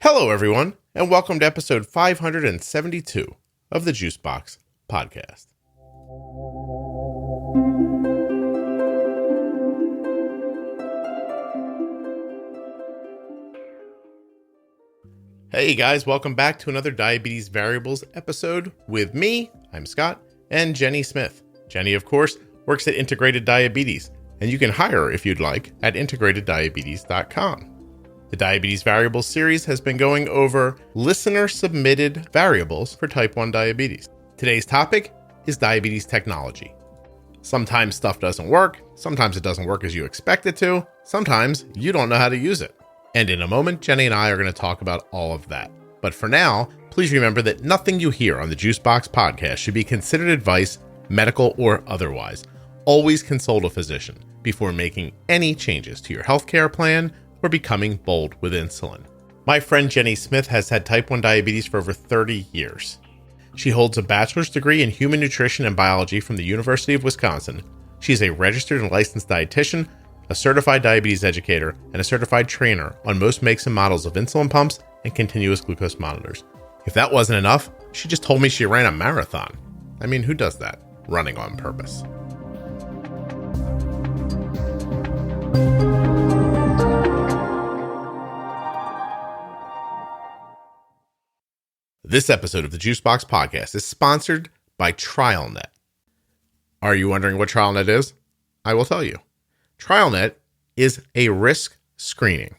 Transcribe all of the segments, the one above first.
Hello, everyone, and welcome to episode 572 of the Juicebox Podcast. Hey guys, welcome back to another Diabetes Variables episode with me, I'm Scott, and Jenny Smith. Jenny, of course, works at Integrated Diabetes, and you can hire her if you'd like at integrateddiabetes.com. The Diabetes Variables series has been going over listener-submitted variables for type 1 diabetes. Today's topic is diabetes technology. Sometimes stuff doesn't work, sometimes it doesn't work as you expect it to, sometimes you don't know how to use it. And in a moment, Jenny and I are going to talk about all of that. But for now, please remember that nothing you hear on the Juicebox Podcast should be considered advice, medical or otherwise. Always consult a physician before making any changes to your healthcare plan or becoming bold with insulin. My friend Jenny Smith has had type 1 diabetes for over 30 years. She holds a bachelor's degree in human nutrition and biology from the University of Wisconsin. She is a registered and licensed dietitian, a certified diabetes educator, and a certified trainer on most makes and models of insulin pumps and continuous glucose monitors. If that wasn't enough, she just told me she ran a marathon. I mean, who does that? Running on purpose. This episode of the Juicebox Podcast is sponsored by TrialNet. Are you wondering what TrialNet is? I will tell you. TrialNet is a risk screening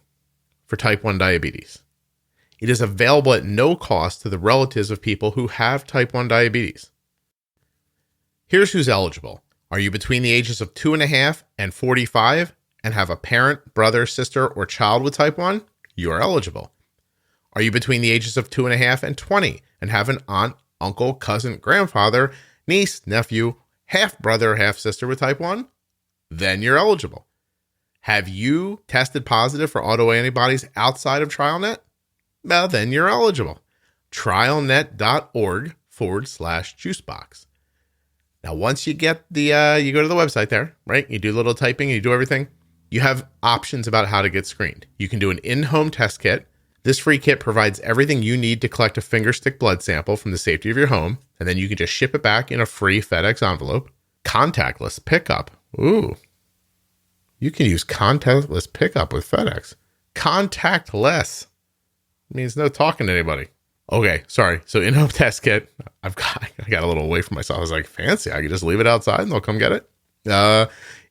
for type 1 diabetes. It is available at no cost to the relatives of people who have type 1 diabetes. Here's who's eligible. Are you between the ages of 2.5 and 45 and have a parent, brother, sister, or child with type 1? You are eligible. Are you between the ages of 2.5 and 20 and have an aunt, uncle, cousin, grandfather, niece, nephew, half-brother, half-sister with type 1? Then you're eligible. Have you tested positive for autoantibodies outside of TrialNet? Well, then you're eligible. TrialNet.org/juicebox. Now, once you get you go to the website there, right? You do a little typing, you do everything. You have options about how to get screened. You can do an in-home test kit. This free kit provides everything you need to collect a fingerstick blood sample from the safety of your home, and then you can just ship it back in a free FedEx envelope. Contactless pickup. Ooh. You can use contactless pickup with FedEx. Contactless. Means no talking to anybody. Okay, sorry. So in-home test kit. I got a little away from myself. I was like, fancy. I could just leave it outside and they'll come get it.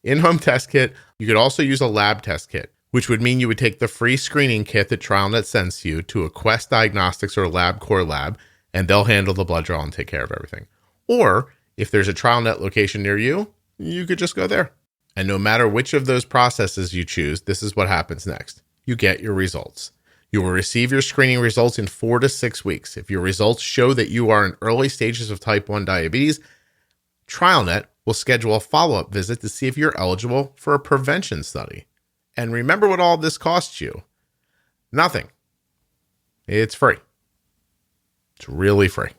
In-home test kit. You could also use a lab test kit, which would mean you would take the free screening kit that TrialNet sends you to a Quest Diagnostics or LabCorp lab, and they'll handle the blood draw and take care of everything. Or if there's a TrialNet location near you, you could just go there. And no matter which of those processes you choose, this is what happens next. You get your results. You will receive your screening results in 4 to 6 weeks. If your results show that you are in early stages of type 1 diabetes, TrialNet will schedule a follow-up visit to see if you're eligible for a prevention study. And remember what all this costs you. Nothing. It's free. It's really free.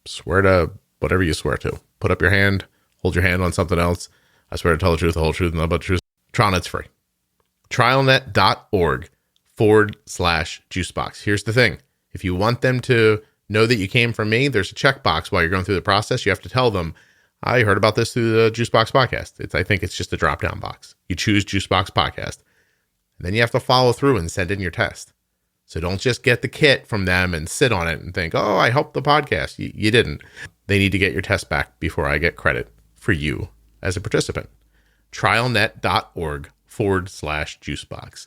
Swear to whatever you swear to. Put up your hand, hold your hand on something else. I swear to tell the truth, the whole truth, and nothing but the truth. TrialNet's free. TrialNet.org/juicebox. Here's the thing. If you want them to know that you came from me, there's a checkbox while you're going through the process. You have to tell them, I heard about this through the Juicebox Podcast. I think it's just a drop-down box. You choose Juicebox Podcast. And then you have to follow through and send in your test. So don't just get the kit from them and sit on it and think, oh, I helped the podcast. You didn't. They need to get your test back before I get credit for you as a participant. TrialNet.org/juicebox.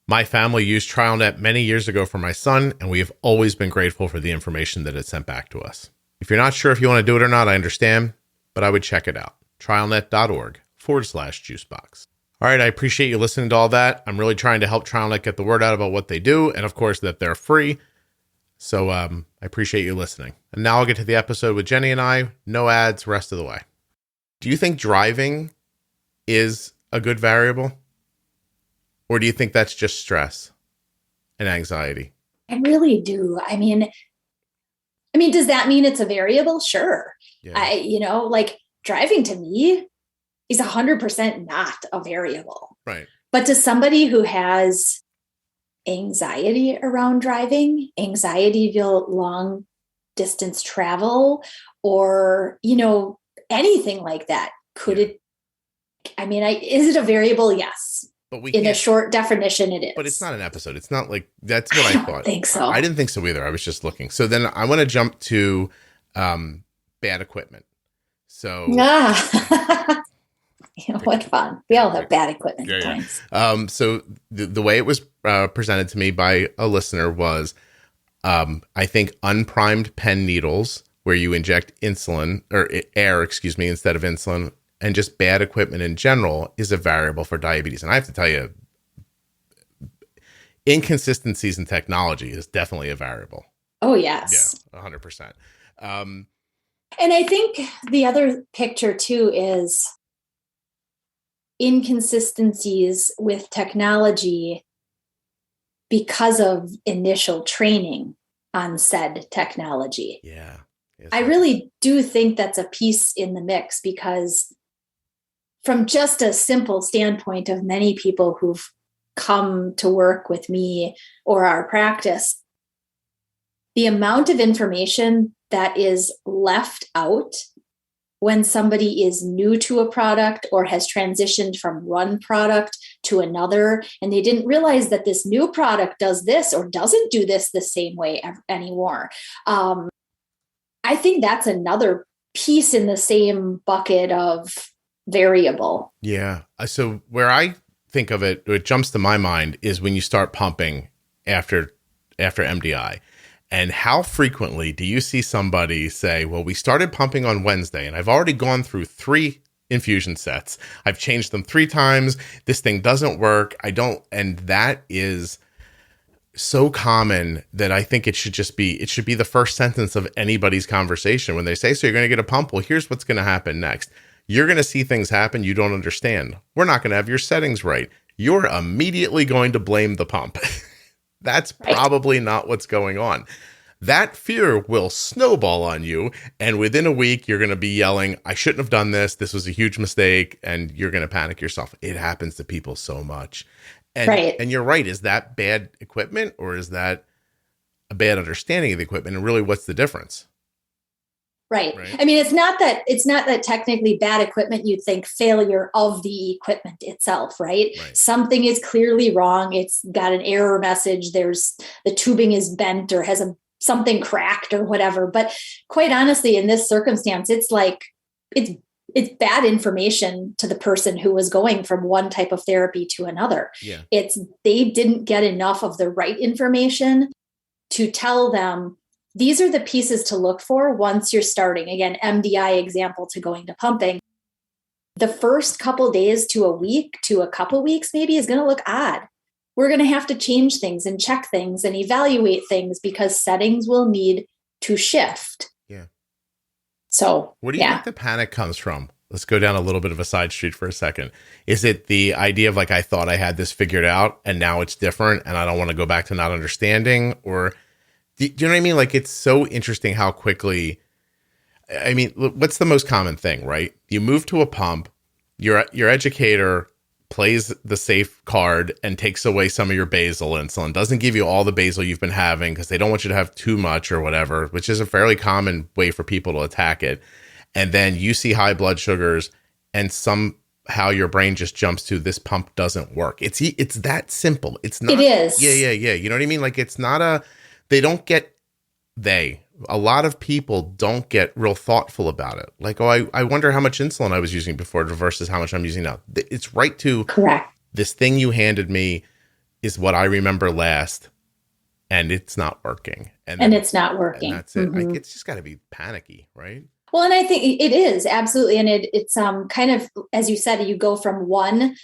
My family used TrialNet many years ago for my son, and we have always been grateful for the information that it sent back to us. If you're not sure if you want to do it or not, I understand, but I would check it out. TrialNet.org/juicebox. All right, I appreciate you listening to all that. I'm really trying to help TrialNet get the word out about what they do, and of course that they're free. So I appreciate you listening. And now I'll get to the episode with Jenny and I. No ads, rest of the way. Do you think driving is a good variable? Or do you think that's just stress and anxiety? I really do. I mean, does that mean it's a variable? Sure. Yeah. Like driving to me is 100% not a variable. Right. But to somebody who has anxiety around driving, anxiety to long distance travel, or, anything like that. Could it, is it a variable? Yes. But in a short definition, it is. But it's not an episode. It's not like, that's what I thought. I don't think so. I didn't think so either. I was just looking. So then I want to jump to bad equipment. So what fun. We all have bad equipment at times. So the way it was presented to me by a listener was, I think unprimed pen needles where you inject insulin or air, instead of insulin, and just bad equipment in general is a variable for diabetes. And I have to tell you, inconsistencies in technology is definitely a variable. Oh, yes. Yeah, 100%. And I think the other picture too is inconsistencies with technology because of initial training on said technology. Yeah. Yes, I really do think that's a piece in the mix, because from just a simple standpoint of many people who've come to work with me or our practice, the amount of information that is left out when somebody is new to a product or has transitioned from one product to another, and they didn't realize that this new product does this or doesn't do this the same way anymore. I think that's another piece in the same bucket of variable. Yeah. So where I think of it, what jumps to my mind is when you start pumping after MDI. And how frequently do you see somebody say, well, we started pumping on Wednesday and I've already gone through 3 infusion sets. I've changed them 3 times. This thing doesn't work. And that is so common that I think it should be the first sentence of anybody's conversation when they say, so you're going to get a pump. Well, here's what's going to happen next. You're going to see things happen you don't understand. We're not going to have your settings right. You're immediately going to blame the pump. That's probably not what's going on. That fear will snowball on you. And within a week, you're going to be yelling, I shouldn't have done this. This was a huge mistake. And you're going to panic yourself. It happens to people so much. And you're right. Is that bad equipment, or is that a bad understanding of the equipment? And really, what's the difference? Right. I mean, it's not that technically bad equipment. You'd think failure of the equipment itself, right? Something is clearly wrong. It's got an error message. The tubing is bent or has something cracked or whatever. But quite honestly, in this circumstance, it's like, it's bad information to the person who was going from one type of therapy to another. Yeah. They didn't get enough of the right information to tell them, these are the pieces to look for once you're starting. Again, MDI example to going to pumping. The first couple days to a week to a couple weeks maybe is going to look odd. We're going to have to change things and check things and evaluate things because settings will need to shift. Yeah. So, where do you think the panic comes from? Let's go down a little bit of a side street for a second. Is it the idea of like, I thought I had this figured out and now it's different and I don't want to go back to not understanding? Or do you know what I mean? Like, it's so interesting how quickly, I mean, what's the most common thing, right? You move to a pump, your educator plays the safe card and takes away some of your basal insulin, doesn't give you all the basal you've been having because they don't want you to have too much or whatever, which is a fairly common way for people to attack it. And then you see high blood sugars and somehow your brain just jumps to, this pump doesn't work. It's that simple. It's not. It is. Yeah. You know what I mean? Like, it's not a lot of people don't get real thoughtful about it. Like, I wonder how much insulin I was using before versus how much I'm using now. It's right to correct. This thing you handed me is what I remember last, and it's not working. And it's not working. And that's it. Like, it's just got to be panicky, right? Well, and I think it is absolutely. And it's kind of, as you said, you go from one,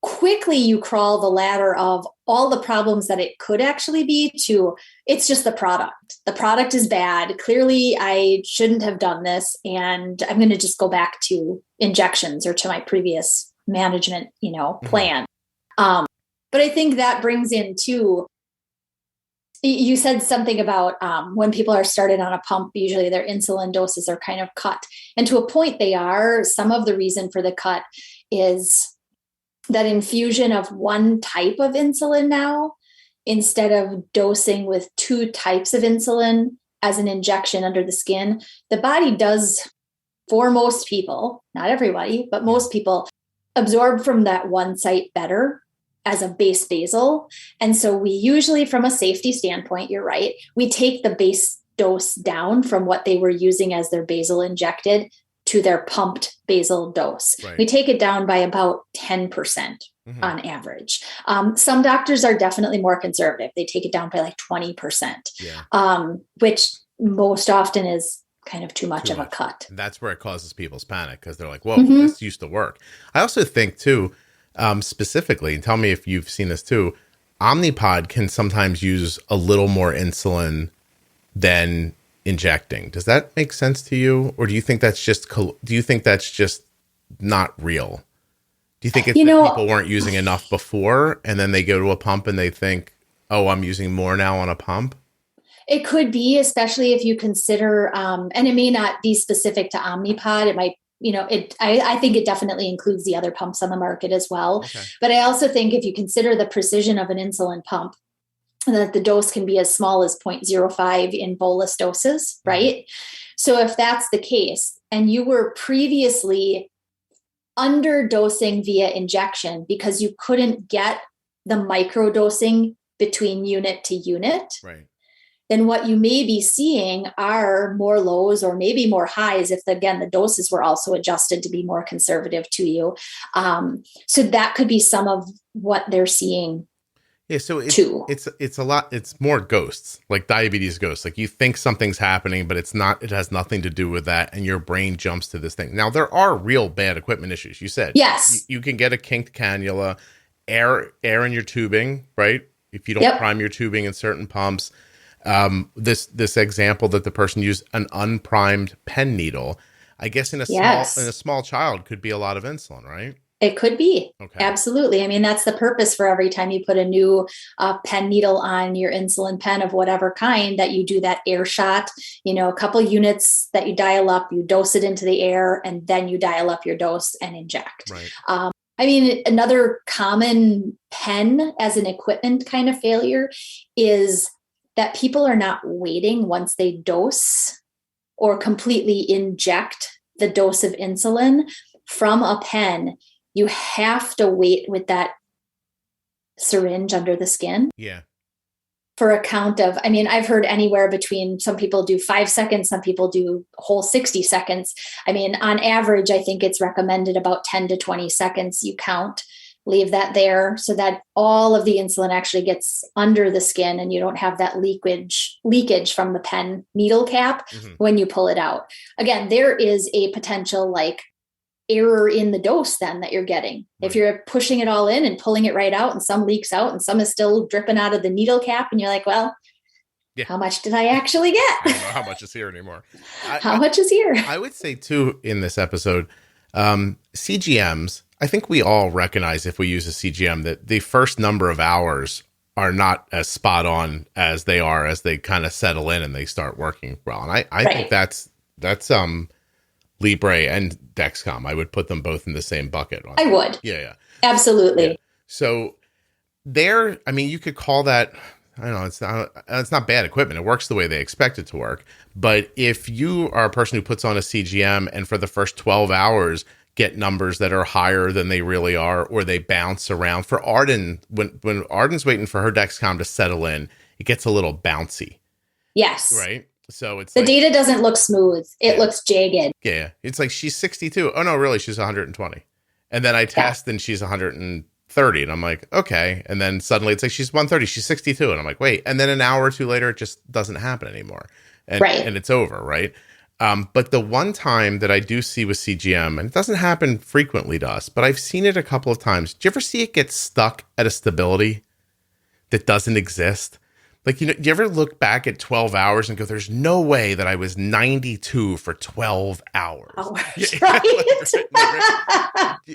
quickly you crawl the ladder of all the problems that it could actually be to, it's just the product. The product is bad. Clearly I shouldn't have done this. And I'm going to just go back to injections or to my previous management, plan. But I think that brings in too, you said something about when people are started on a pump, usually their insulin doses are kind of cut. And to a point they are. Some of the reason for the cut is that infusion of one type of insulin now instead of dosing with 2 types of insulin as an injection under the skin, the body does, for most people, not everybody, but most people, absorb from that one site better as a base basal. And so we usually, from a safety standpoint, you're right, we take the base dose down from what they were using as their basal injected to their pumped basal dose. Right. We take it down by about 10% on average. Some doctors are definitely more conservative. They take it down by like 20%, which most often is kind of too much of a cut. And that's where it causes people's panic, because they're like, whoa, this used to work. I also think too, specifically, and tell me if you've seen this too, Omnipod can sometimes use a little more insulin than injecting. Does that make sense to you? Or do you think that's just not real? Do you think it's that people weren't using enough before and then they go to a pump and they think, oh, I'm using more now on a pump? It could be, especially if you consider, and it may not be specific to Omnipod. It might, I think it definitely includes the other pumps on the market as well. Okay. But I also think if you consider the precision of an insulin pump, that the dose can be as small as 0.05 in bolus doses, right? So if that's the case, and you were previously underdosing via injection because you couldn't get the microdosing between unit to unit, right, then what you may be seeing are more lows or maybe more highs if, again, the doses were also adjusted to be more conservative to you. So that could be some of what they're seeing. Yeah, so it's a lot. It's more ghosts, like diabetes ghosts. Like you think something's happening, but it's not. It has nothing to do with that, and your brain jumps to this thing. Now there are real bad equipment issues. You said yes. You can get a kinked cannula, air in your tubing, right? If you don't prime your tubing in certain pumps. This example that the person used, an unprimed pen needle, I guess in a small child could be a lot of insulin, right? It could be. Okay. Absolutely. I mean, that's the purpose for every time you put a new pen needle on your insulin pen of whatever kind, that you do that air shot, a couple units that you dial up, you dose it into the air, and then you dial up your dose and inject. Right. Another common pen as an equipment kind of failure is that people are not waiting once they dose or completely inject the dose of insulin from a pen. You have to wait with that syringe under the skin. Yeah. For a count of, I've heard anywhere between, some people do 5 seconds, some people do whole 60 seconds. On average, I think it's recommended about 10 to 20 seconds you count. Leave that there so that all of the insulin actually gets under the skin and you don't have that leakage from the pen needle cap when you pull it out. Again, there is a potential error in the dose then that you're getting. Right. If you're pushing it all in and pulling it right out and some leaks out and some is still dripping out of the needle cap and you're like, well, how much did I actually get? I don't know how much is here anymore. How much is here? I would say too, in this episode, CGMs, I think we all recognize if we use a CGM that the first number of hours are not as spot on as they are as they kind of settle in and they start working well. And I think that's Libre and Dexcom. I would put them both in the same bucket. I would. Yeah. Absolutely. Yeah. So you could call that, I don't know, it's not bad equipment. It works the way they expect it to work. But if you are a person who puts on a CGM and for the first 12 hours get numbers that are higher than they really are, or they bounce around. For Arden, when Arden's waiting for her Dexcom to settle in, it gets a little bouncy. Yes. Right? So it's the data doesn't look smooth. It looks jagged. Yeah. It's like she's 62. Oh no, really? She's 120. And then I test and she's 130 and I'm like, okay. And then suddenly it's like she's 130, she's 62. And I'm like, wait. And then an hour or two later, it just doesn't happen anymore. And it's over. Right. But the one time that I do see with CGM, and it doesn't happen frequently to us, but I've seen it a couple of times. Do you ever see it get stuck at a stability that doesn't exist? Like, do you ever look back at 12 hours and go, there's no way that I was 92 for 12 hours. Right?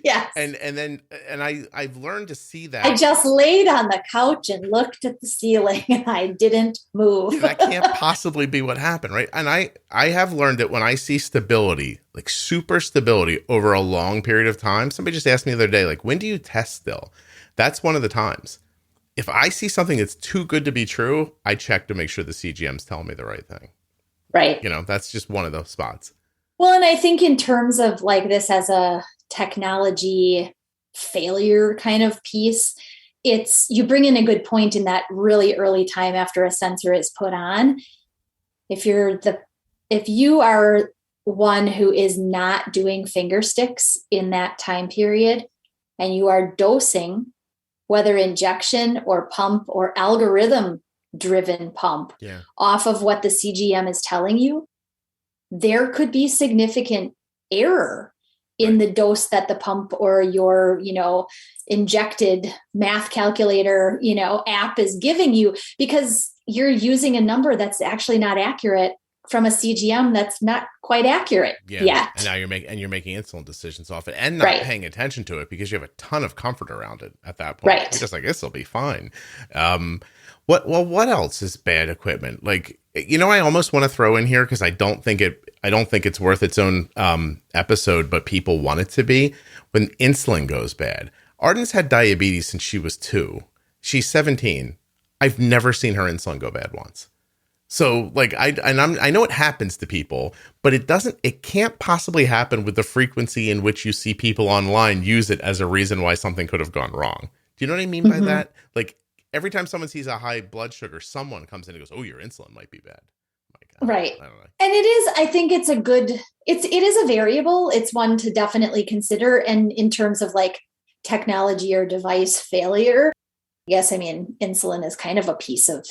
Yes. And I've learned to see that. I just laid on the couch and looked at the ceiling and I didn't move. That can't possibly be what happened, right? And I have learned that when I see stability, like super stability over a long period of time, somebody just asked me the other day, like, when do you test still? That's one of the times. if I see something that's too good to be true, I check to make sure the CGM's telling me the right thing. Right. You know, that's just one of those spots. Well, and I think in terms of like this as a technology failure kind of piece, it's, you bring in a good point in that really early time after a sensor is put on. If you are one who is not doing finger sticks in that time period, and you are dosing, whether injection or pump or algorithm driven pump, off of what the CGM is telling you, there could be significant error in the dose that the pump or your, injected math calculator, app is giving you, because you're using a number that's actually not accurate from a CGM that's not quite accurate yet. And now you're making insulin decisions off it and not paying attention to it because you have a ton of comfort around it at that point. You're just like, this will be fine. What else is bad equipment? Like, I almost want to throw in here, because I don't think it's worth its own episode, but people want it to be, when insulin goes bad. Arden's had diabetes since she was 2. She's 17. I've never seen her insulin go bad once. So like, I know it happens to people, but it can't possibly happen with the frequency in which you see people online use it as a reason why something could have gone wrong. Do you know what I mean by that? Like, every time someone sees a high blood sugar, someone comes in and goes, "Oh, your insulin might be bad." Like, I don't know. And it is, I think it's it is a variable. It's one to definitely consider. And in terms of like technology or device failure, yes, I mean, insulin is kind of a piece of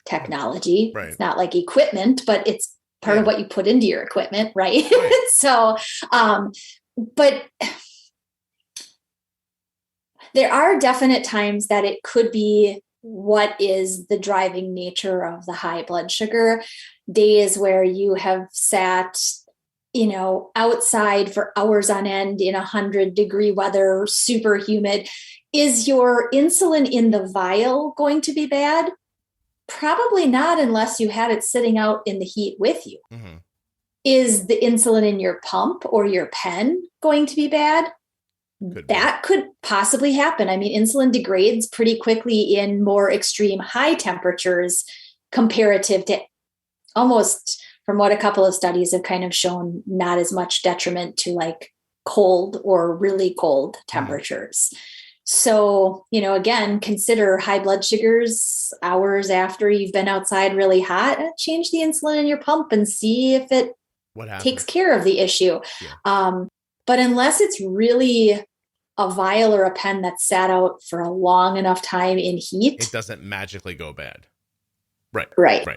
technology. It's not like equipment, but it's part of what you put into your equipment, right? So, but there are definite times that it could be what is the driving nature of the high blood sugar. Days where you have sat, outside for hours on end in 100-degree weather, super humid. Is your insulin in the vial going to be bad? Probably not, unless you had it sitting out in the heat with you. Mm-hmm. Is the insulin in your pump or your pen going to be bad? That could possibly happen. I mean, insulin degrades pretty quickly in more extreme high temperatures comparative to almost, from what a couple of studies have kind of shown, not as much detriment to like cold or really cold temperatures. So, again, consider high blood sugars hours after you've been outside really hot. Change the insulin in your pump and see if it takes care of the issue. But unless it's really a vial or a pen that sat out for a long enough time in heat, it doesn't magically go bad. Right.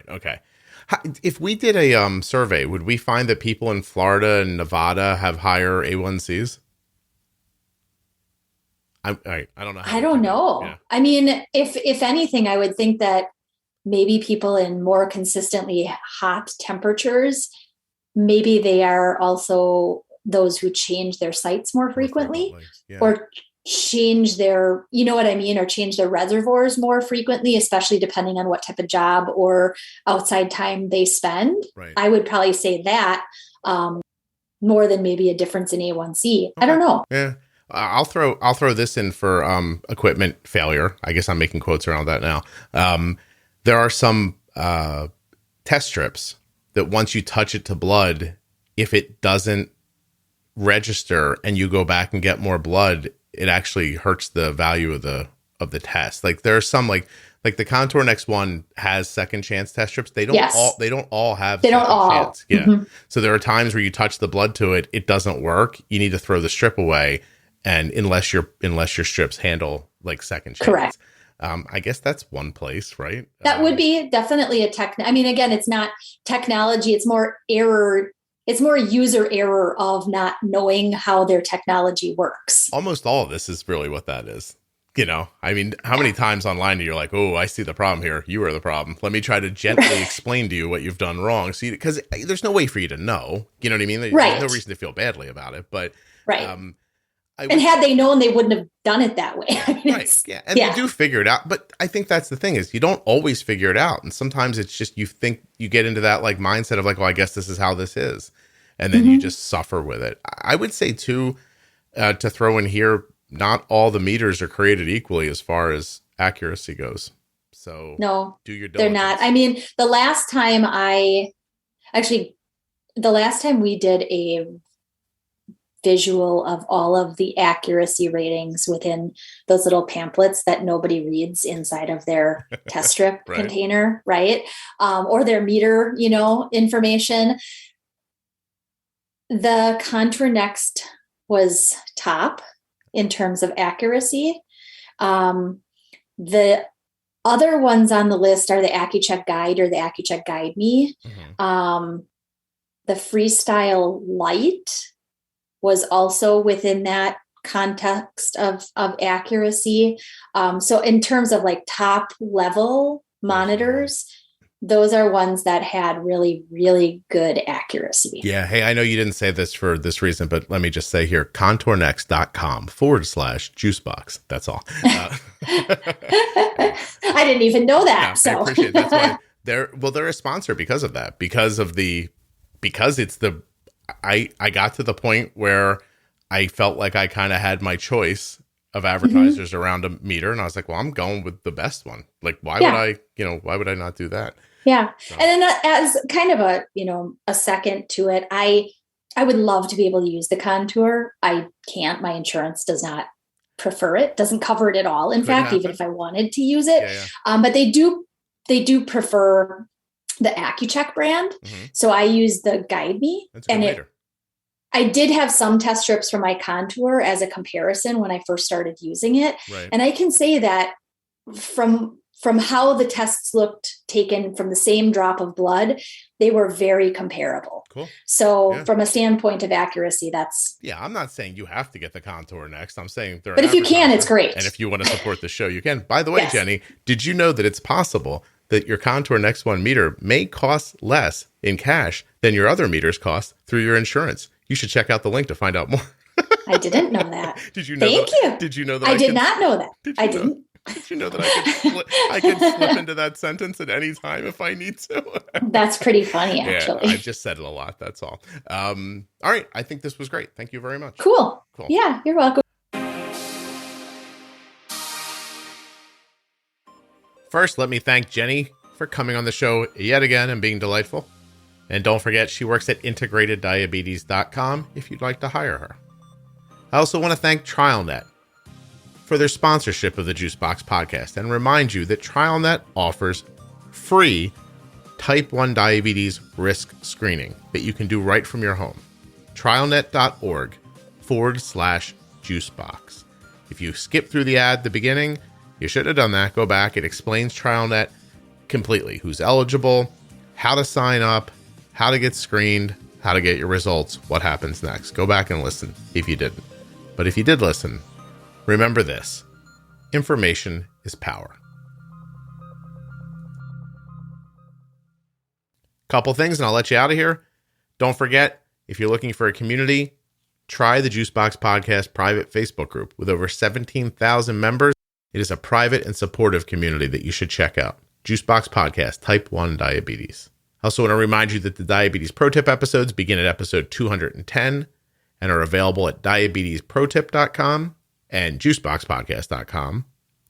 Okay. If we did a survey, would we find that people in Florida and Nevada have higher A1Cs? I don't know. I don't know. Yeah. I mean, if anything, I would think that maybe people in more consistently hot temperatures, maybe they are also those who change their sites more frequently. Or change their, or change their reservoirs more frequently, especially depending on what type of job or outside time they spend. I would probably say that more than maybe a difference in A1C. Okay. I don't know. Yeah. I'll throw this in for equipment failure. I guess I'm making quotes around that now. There are some test strips that once you touch it to blood, if it doesn't register and you go back and get more blood, it actually hurts the value of the test. Like there are some like the Contour Next one has second chance test strips. They don't all have second chance. Yeah. Mm-hmm. So there are times where you touch the blood to it, it doesn't work. You need to throw the strip away. And unless your strips handle like second chance. Correct. I guess that's one place, right? That would be definitely again, it's not technology. It's more error. It's more user error of not knowing how their technology works. Almost all of this is really what that is. I mean, how many times online do you're like, "Oh, I see the problem here. You are the problem. Let me try to gently explain to you what you've done wrong." See, because there's no way for you to know. You know what I mean? There's no reason to feel badly about it. But and had they known, they wouldn't have done it that way. They do figure it out. But I think that's the thing is you don't always figure it out. And sometimes it's just you think you get into that like mindset of like, well, I guess this is how this is. And then you just suffer with it. I would say too, to throw in here, not all the meters are created equally as far as accuracy goes. So No, do your they're diligence. not. I mean, the last time we did a visual of all of the accuracy ratings within those little pamphlets that nobody reads inside of their test strip Right. container, right? Or their meter, information. The Contour Next was top in terms of accuracy. The other ones on the list are the AccuCheck Guide or the AccuCheck Guide Me. Mm-hmm. The Freestyle Lite was also within that context of accuracy. So in terms of like top level monitors, those are ones that had really, really good accuracy. Yeah. Hey, I know you didn't say this for this reason, but let me just say here, contournext.com/juicebox. That's all. I didn't even know that. Yeah, I appreciate it. That's why they're a sponsor because of that, because I got to the point where I felt like I kind of had my choice of advertisers around a meter. And I was like, well, I'm going with the best one. Like, why would I not do that? Yeah. So. And then as kind of a second to it, I would love to be able to use the Contour. I can't, my insurance does not prefer it, doesn't cover it at all. In fact, even if I wanted to use it, but they do prefer the AccuCheck brand. Mm-hmm. So I use the Guide Me, and I did have some test strips for my Contour as a comparison when I first started using it. Right. And I can say that from how the tests looked taken from the same drop of blood, they were very comparable. Cool. So from a standpoint of accuracy, that's... Yeah, I'm not saying you have to get the Contour Next. I'm saying but if you can, it's great. And if you want to support the show, you can. By the way, yes. Jenny, did you know that it's possible that your Contour Next One meter may cost less in cash than your other meters cost through your insurance? You should check out the link to find out more. I didn't know that. Did you know Thank you. Did you know that? I did not know that. I didn't. Did you know that I could slip into that sentence at any time if I need to? That's pretty funny, actually. Yeah, I just said it a lot. That's all. All right. I think this was great. Thank you very much. Cool. Yeah, you're welcome. First, let me thank Jenny for coming on the show yet again and being delightful. And don't forget, she works at integrateddiabetes.com if you'd like to hire her. I also want to thank TrialNet for their sponsorship of the Juicebox Podcast and remind you that TrialNet offers free type 1 diabetes risk screening that you can do right from your home. TrialNet.org/juicebox. If you skip through the ad at the beginning, you should have done that. Go back. It explains TrialNet completely. Who's eligible, how to sign up, how to get screened, how to get your results, what happens next. Go back and listen if you didn't. But if you did listen, remember this: information is power. Couple things and I'll let you out of here. Don't forget, if you're looking for a community, try the Juicebox Podcast private Facebook group with over 17,000 members. It is a private and supportive community that you should check out. Juicebox Podcast, Type 1 Diabetes. I also want to remind you that the Diabetes Pro Tip episodes begin at episode 210 and are available at diabetesprotip.com and juiceboxpodcast.com.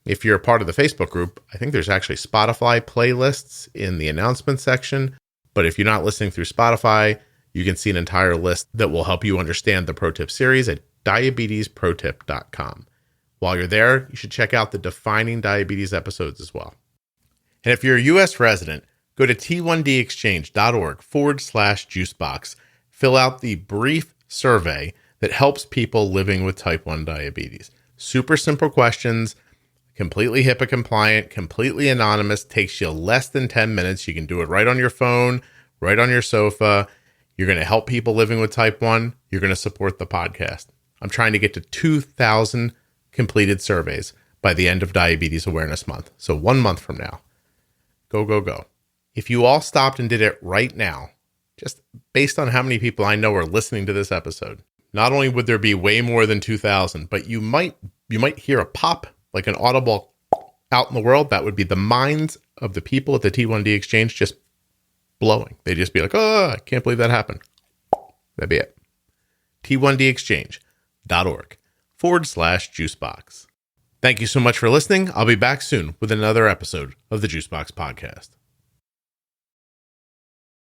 If you're a part of the Facebook group, I think there's actually Spotify playlists in the announcement section. But if you're not listening through Spotify, you can see an entire list that will help you understand the Pro Tip series at diabetesprotip.com. While you're there, you should check out the Defining Diabetes episodes as well. And if you're a U.S. resident, go to t1dexchange.org/juicebox. Fill out the brief survey that helps people living with type 1 diabetes. Super simple questions, completely HIPAA compliant, completely anonymous, takes you less than 10 minutes. You can do it right on your phone, right on your sofa. You're going to help people living with type 1. You're going to support the podcast. I'm trying to get to 2,000 completed surveys by the end of Diabetes Awareness Month. So 1 month from now. Go, go, go. If you all stopped and did it right now, just based on how many people I know are listening to this episode, not only would there be way more than 2,000, but you might hear a pop, like an audible out in the world. That would be the minds of the people at the T1D Exchange just blowing. They'd just be like, oh, I can't believe that happened. That'd be it. T1dexchange.org/juicebox. Thank you so much for listening. I'll be back soon with another episode of the Juicebox Podcast.